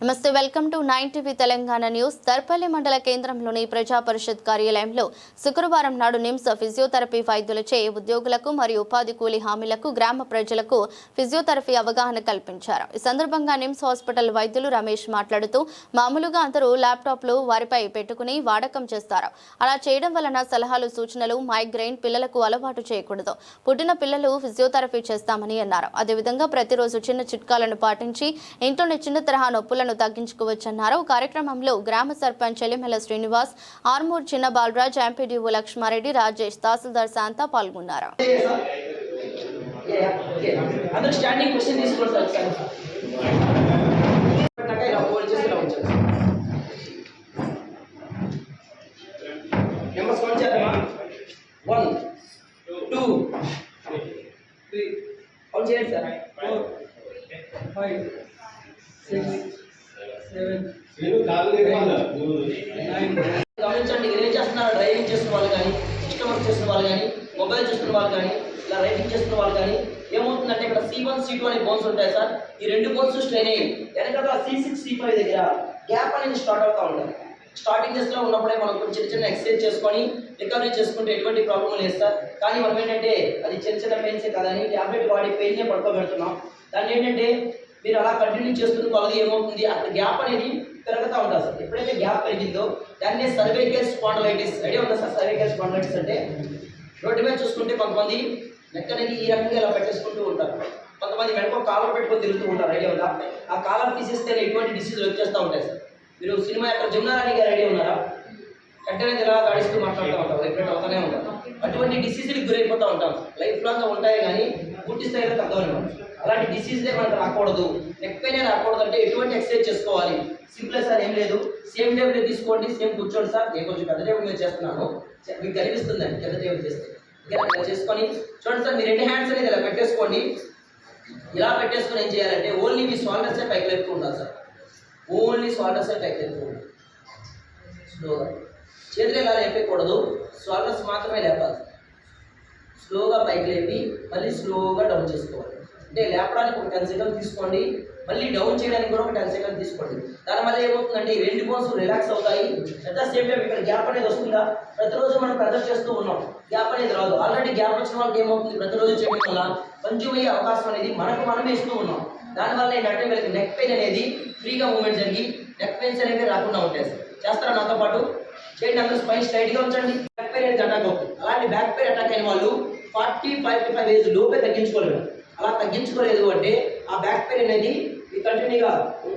నమస్తే, welcome to 9 TV Telangana news. తర్పల్లి మండల కేంద్రంలోని ప్రజా పరిషత్ కార్యాలయంలో శుక్రవారం నాడు నిమ్స్ ఫిజియోథెరపీ వైద్యులచే ఉద్యోగులకు మరియు ఉపాధి కూలీ హామీలకు గ్రామ ప్రజలకు ఫిజియోథెరపీ అవగాహన కల్పించారు. ఈ సందర్భంగా నిమ్స్ హాస్పిటల్ వైద్యులు రమేష్ మాట్లాడుతూ, మామూలుగా అందరూ ల్యాప్టాప్లు వారిపై పెట్టుకుని వాడకం చేస్తారు. అలా చేయడం వలన సలహాలు, సూచనలు, మైగ్రెయిన్ పిల్లలకు అలవాటు చేయకూడదు. పుట్టిన పిల్లలు ఫిజియోథెరపీ చేస్తామని అన్నారు. అదేవిధంగా ప్రతిరోజు చిన్న చిట్కాలను పాటించి ఇంట్లోని చిన్న తరహా నొప్పులను తగ్గించుకోవచ్చన్నారు. కార్యక్రమంలో గ్రామ సర్పంచ్ ఎలిమెల శ్రీనివాస్, ఆర్మూర్ చిన్న బాలరాజ్, ఎంపీడీఓ లక్ష్మారెడ్డి, రాజేష్, తహసీల్దార్ శాంత పాల్గొన్నారు. గమనించండి, ఏం చేస్తున్నారు? డ్రైవింగ్ చేస్తున్న వాళ్ళు కానీ, సిస్టమ్ వర్క్ చేస్తున్న వాళ్ళు కానీ, మొబైల్ చూస్తున్న వాళ్ళు కానీ, ఇలా రైటింగ్ చేస్తున్న వాళ్ళు కానీ ఏమవుతుందంటే ఇక్కడ C1, C2 అనే బోన్స్ ఉంటాయి సార్. ఈ రెండు బోన్స్ స్ట్రెయిన్ అయ్యి వెనకాల C6, C5 దగ్గర గ్యాప్ అనేది స్టార్ట్ అవుతూ ఉంటుంది. స్టార్టింగ్ డేస్లో ఉన్నప్పుడే మనం చిన్న చిన్న ఎక్సర్సైజ్ చేసుకొని రికవరీ చేసుకుంటే ఎటువంటి ప్రాబ్లం లేదు సార్. కానీ మనం ఏంటంటే అది చిన్న చిన్న పెయిన్సే కదని ట్యాబ్లెట్ వాడి పెయిన్నే పడుకోబెడుతున్నాం. దాన్ని ఏంటంటే మీరు అలా కంటిన్యూ చేస్తున్న కొలది ఏమవుతుంది, అక్కడ గ్యాప్ అనేది పెరుగుతూ ఉంటుంది సార్. ఎప్పుడైతే గ్యాప్ పెరిగిందో దాన్ని సర్వైకల్ స్పాండిలైటిస్. ఐడియా ఉందా సార్? సర్వైకల్ స్పాండిలైటిస్ అంటే రోడ్డు మీద చూసుకుంటే కొంతమంది నెక్ అనేది ఈ రకంగా ఇలా పెట్టేసుకుంటూ ఉంటారు. కొంతమంది వెనక కాలర్ పెట్టుకొని తిరుగుతూ ఉంటారు. ఐడియా ఉందా? ఆ కాలర్ తీసేస్తే ఎటువంటి డిసీజులు వచ్చేస్తూ ఉంటాయి సార్. మీరు సినిమా యాక్టర్ జమునారాణి గారు ఐడియా ఉన్నారా? వెంటనే ఇలా గాడిస్తూ మాట్లాడుతూ ఉంటారు, రిపీట్ అవుతూనే ఉంటారు. అటువంటి డిసీజులకు గురైపోతూ ఉంటాం. లైఫ్ లాంగ్ ఉంటాయి కానీ పూర్తి స్థాయిలో తగ్గలేము. అలాంటి డిసీజ్లే మనకు రాకూడదు, నెక్ పెయిన్ రాకూడదు అంటే ఎటువంటి ఎక్సర్సైజ్ చేసుకోవాలి? సింపుల్ సార్, ఏం లేదు. సేమ్ టేబుల్ తీసుకోండి, సేమ్ కూర్చోండి సార్. నేను కొంచెం పెద్ద టేబుల్ మీద చేస్తున్నాను, మీకు కనిపిస్తుందండి పెద్ద టేబుల్ చేస్తే. ఇలా చేసుకొని చూడండి సార్, మీ రెండు హ్యాండ్స్ అనేది ఇలా పెట్టేసుకోండి. ఇలా పెట్టేసుకొని ఏం చేయాలంటే ఓన్లీ మీ షోల్డర్సే పైకి లేపుతూ ఉండాలి సార్. ఓన్లీ షోల్డర్సే పైకి లేపుతూ ఉండాలి. స్లోగా చేతులు ఇలా లేపకూడదు, షోల్డర్స్ మాత్రమే లేపాలి. స్లోగా పైకి లేపి మళ్ళీ స్లోగా డౌన్ చేసుకోవాలి. అంటే లేపడానికి ఒక 10 సెకండ్స్ తీసుకోండి, మళ్ళీ డౌన్ చేయడానికి కూడా ఒక 10 సెకండ్స్ తీసుకోండి. దానివల్ల ఏమవుతుందంటే ఈ రెండు బోన్స్ రిలాక్స్ అవుతాయి. అట్ ద సేమ్ టైం ఇక్కడ గ్యాప్ అనేది వస్తుందా? ప్రతిరోజు మనం ప్రెజర్ చేస్తూ ఉన్నాం, గ్యాప్ అనేది రాదు. ఆల్రెడీ గ్యాప్ వచ్చిన వాళ్ళకి ఏమవుతుంది, ప్రతిరోజు చేయడం వల్ల కొంచెం అయ్యే అవకాశం అనేది మనమే ఇస్తూ ఉన్నాం. దానివల్ల ఏంటంటే వీళ్ళకి నెక్ పెయిన్ అనేది ఫ్రీగా మూవ్మెంట్ జరిగి నెక్ పెయిన్స్ అనేవి రాకుండా ఉంటాయి. చేస్తారా నాతో పాటు? చేయండి. అందరూ స్పైన్ స్ట్రైట్గా ఉంచండి. బ్యాక్ పెయిన్ అనేది అటాక్ అవుతుంది. అలాంటి బ్యాక్ పెయిన్ అటాక్ అయిన వాళ్ళు 40-45 ఏజ్ లోపే తగ్గించుకోలేరు. అలా తగ్గించుకోలేదు అంటే ఆ బ్యాక్ పెయిన్ అనేది కంటిన్యూగా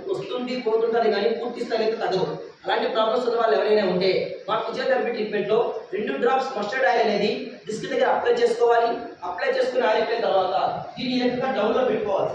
వస్తుంది, పోతుంటుంది కానీ పూర్తి స్థాయిలో అయితే తగ్గదు. అలాంటి ప్రాబ్లమ్స్ ఉన్న వాళ్ళు ఎవరైనా ఉంటే మా ఫిజియోథెరపీ ట్రీట్మెంట్లో 2 డ్రాప్స్ మస్టర్డ్ ఆయిల్ అనేది డిస్క్ దగ్గర అప్లై చేసుకోవాలి. అప్లై చేసుకుని ఆరిపోయిన తర్వాత దీన్ని ఎక్కువగా డౌన్లో పెట్టుకోవాలి.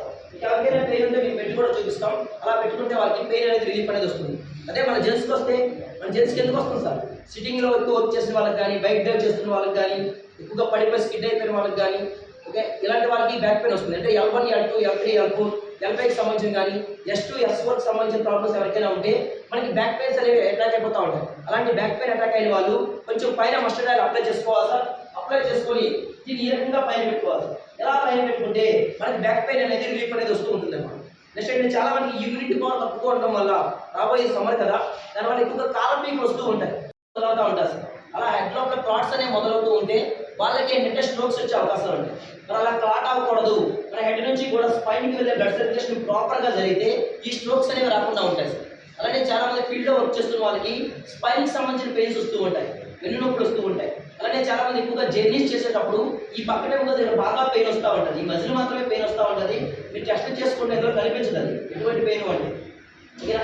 ఎవరికైనా పెయిన్ ఉంటే మేము పెట్టి కూడా చూపిస్తాం. అలా పెట్టుకుంటే వాళ్ళకి పెయిన్ అనేది రిలీఫ్ అనేది వస్తుంది. అదే మన జెంట్స్కి వస్తే, మన జెంట్స్కి ఎందుకు వస్తుంది సార్? సిట్టింగ్లో ఎక్కువ వర్క్ చేసిన వాళ్ళకి కానీ, బైక్ డ్రైవ్ చేస్తున్న వాళ్ళకి కానీ, ఎక్కువగా పడిపోయి స్కిడ్ అయిపోయిన వాళ్ళకి కానీ, ఓకే, ఇలాంటి వాళ్ళకి బ్యాక్ పెయిన్ వస్తుంది. అంటే L1, L2, L3, L4, L5కి సంబంధించిన కానీ S2, S4కి సంబంధించిన ప్రాబ్లమ్స్ ఎవరికైనా ఉంటే మనకి బ్యాక్ పెయిన్స్ అనేవి అటాక్ అయిపోతూ ఉంటాయి. అలాంటి బ్యాక్ పెయిన్ అటాక్ అయిన వాళ్ళు కొంచెం పైన మస్టర్డ్ ఆయిల్ అప్లై చేసుకోవాలి సార్. అప్లై చేసుకొని దీన్ని ఈ రకంగా పైన పెట్టుకోవాలి. ఎలా పైన పెట్టుకుంటే మనకి బ్యాక్ పెయిన్ అనేది రిలీఫ్ అనేది వస్తూ ఉంటుంది అన్నమాట. నెక్స్ట్ అంటే చాలా మందికి ఇమ్యూనిటీ పవర్ తక్కువ ఉండడం వల్ల రాబోయే సమ్మర్ కదా, దానివల్ల ఎక్కువగా కాలం పీకులు వస్తూ ఉంటాయి, మొదలవుతూ ఉంటాయి సార్. అలా హెడ్ లోపల క్లాట్స్ అనేవి మొదలవుతూ ఉంటే వాళ్ళకి ఏంటంటే స్ట్రోక్స్ వచ్చే అవకాశం ఉంటుంది. మరి అలా క్లాట్ అవ్వకూడదు. మన హెడ్ నుంచి కూడా స్పైన్కి వెళ్ళే బ్లడ్ సర్క్యులేషన్ ప్రాపర్గా జరిగితే ఈ స్ట్రోక్స్ అనేవి రాకుండా ఉంటాయి సార్. అలానే చాలా మంది ఫీల్డ్లో వర్క్ చేస్తున్న వాళ్ళకి స్పైన్కి సంబంధించిన పెయిన్స్ వస్తూ ఉంటాయి, వెన్ను నొప్పులు వస్తూ ఉంటాయి. అలానే చాలా మంది ఎక్కువగా జర్నీస్ చేసేటప్పుడు ఈ పక్కనే దగ్గర బాగా పెయిన్ వస్తూ ఉంటుంది. ఈ మజిల్ మాత్రమే పెయిన్ వస్తూ ఉంటుంది. మీరు టెస్ట్ చేసుకుంటే ఎదురు కనిపించదు అది ఎటువంటి పెయిన్ అంటే.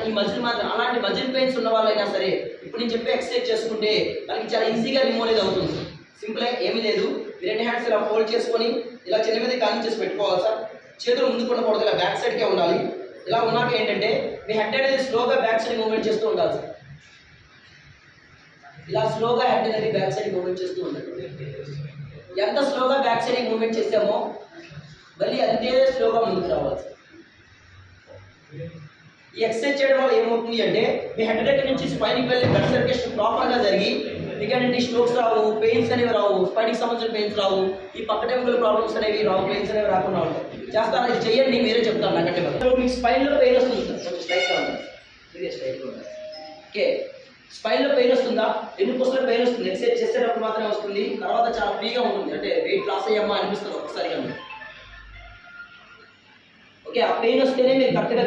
ఈ మజిల్ మాత్రం అలాంటి మజిల్ పెయిన్స్ ఉన్న వాళ్ళైనా సరే ఇప్పుడు నేను చెప్పే ఎక్సర్సైజ్ చేసుకుంటే వాళ్ళకి చాలా ఈజీగా రిమూవ్ అనేది అవుతుంది. సింపుల్ ఏమీ లేదు. రెండు హ్యాండ్స్ ఇలా ఫోల్డ్ చేసుకొని ఇలా చిన్న మీద కాని చేసి పెట్టుకోవాలి సార్. చేతులు ముందుకు ఉండకూడదు, ఇలా బ్యాక్ సైడ్కే ఉండాలి. ఇలా ఉన్నాక ఏంటంటే మీ హెడ్ అనేది స్లోగా బ్యాక్ సైడ్ మూవ్మెంట్ చేస్తూ ఉండాలి సార్. ఇలా స్లోగా హెడ్ అనేది బ్యాక్ సైడ్ మూవ్మెంట్ చేస్తూ ఉండాలి. ఎంత స్లోగా బ్యాక్ సైడ్ మూవ్మెంట్ చేసామో మళ్ళీ అంతే స్లోగా ముందుకు రావాలి సార్. ఈ ఎక్సర్సైజ్ చేయడం వల్ల ఏమవుతుంది అంటే మీ హెడ్ దగ్గర నుంచి స్పైన్కి వెళ్ళి బ్లడ్ సర్క్యులేషన్ ప్రాపర్గా జరిగి ఎందుకంటే స్ట్రోక్స్ రావు, పెయిన్స్ అనేవి రావు, స్పైన్కి సంబంధించిన పెయిన్స్ రావు, ఈ పక్కటెముకల ప్రాబ్లమ్స్ అనేవి రావు, పెయిన్స్ అనేవి రాకుండా ఉంటాయి. చేస్తాను, ఇది చెయ్యండి, మీరే చెప్తాను. నాకంటే మీకు స్పైన్లో పెయిన్ వస్తుంది. స్ట్రైట్గా స్ట్రైట్గా ఉండాలి. ఓకే, స్పైన్లో పెయిన్ వస్తుందా? వెన్నుపూసలో పెయిన్ వస్తుంది. ఎక్సర్సైజ్ చేసేటప్పుడు మాత్రమే వస్తుంది. తర్వాత చాలా ఫ్రీగా ఉంటుంది, అంటే వెయిట్ లాస్ అయ్యమ్మా అనిపిస్తుంది ఒకసారిగా. ఓకే, ఆ పెయిన్ వస్తేనే మీరు కరెక్ట్గా